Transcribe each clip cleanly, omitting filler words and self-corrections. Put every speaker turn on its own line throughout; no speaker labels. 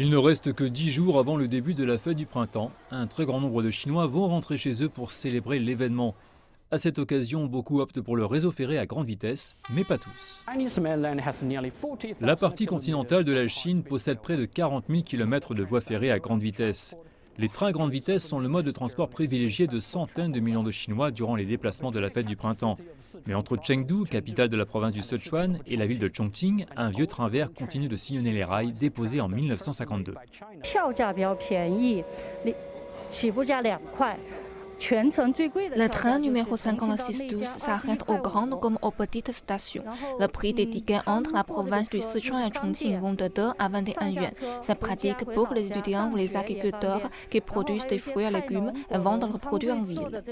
Il ne reste que 10 jours avant le début de la fête du printemps. Un très grand nombre de Chinois vont rentrer chez eux pour célébrer l'événement. À cette occasion, beaucoup optent pour le réseau ferré à grande vitesse, mais pas tous. La partie continentale de la Chine possède près de 40 000 km de voies ferrées à grande vitesse. Les trains à grande vitesse sont le mode de transport privilégié de centaines de millions de Chinois durant les déplacements de la fête du printemps. Mais entre Chengdu, capitale de la province du Sichuan, et la ville de Chongqing, un vieux train vert continue de sillonner les rails déposés en 1952.
Le train numéro 5612 s'arrête aux grandes comme aux petites stations. Le prix des tickets entre la province du Sichuan et Chongqing vont de 2 à 21 yuan. C'est pratique pour les étudiants ou les agriculteurs qui produisent des fruits et légumes et vendent leurs produits en ville.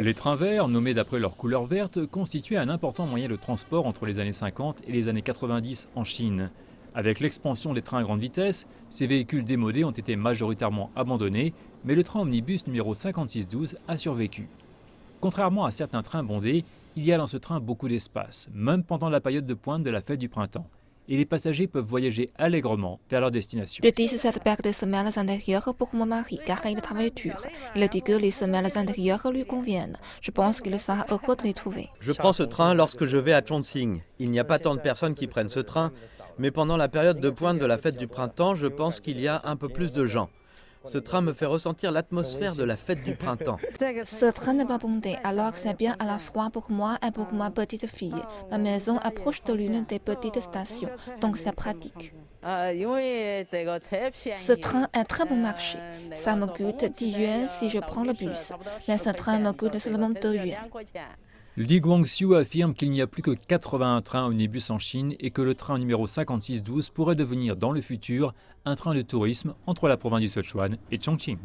Les trains verts, nommés d'après leur couleur verte, constituaient un important moyen de transport entre les années 50 et les années 90 en Chine. Avec l'expansion des trains à grande vitesse, ces véhicules démodés ont été majoritairement abandonnés, mais le train omnibus numéro 5612 a survécu. Contrairement à certains trains bondés, il y a dans ce train beaucoup d'espace, même pendant la période de pointe de la fête du printemps. Et les passagers peuvent voyager allègrement vers leur destination.
Je dis cette paire de semelles intérieures pour mon mari car il travaille dur. Il dit que les semelles intérieures lui conviennent. Je pense qu'il sera heureux de les trouver.
Je prends ce train lorsque je vais à Chongqing. Il n'y a pas tant de personnes qui prennent ce train, mais pendant la période de pointe de la fête du printemps, je pense qu'il y a un peu plus de gens. Ce train me fait ressentir l'atmosphère de la fête du printemps.
Ce train n'est pas bondé, alors c'est bien à la fois pour moi et pour ma petite fille. Ma maison approche de l'une des petites stations, donc c'est pratique. Ce train est très bon marché. Ça me coûte 10 yuan si je prends le bus, mais ce train me coûte seulement 2 yuan.
Li Guangxiu affirme qu'il n'y a plus que 81 trains omnibus en Chine et que le train numéro 5612 pourrait devenir dans le futur un train de tourisme entre la province du Sichuan et Chongqing.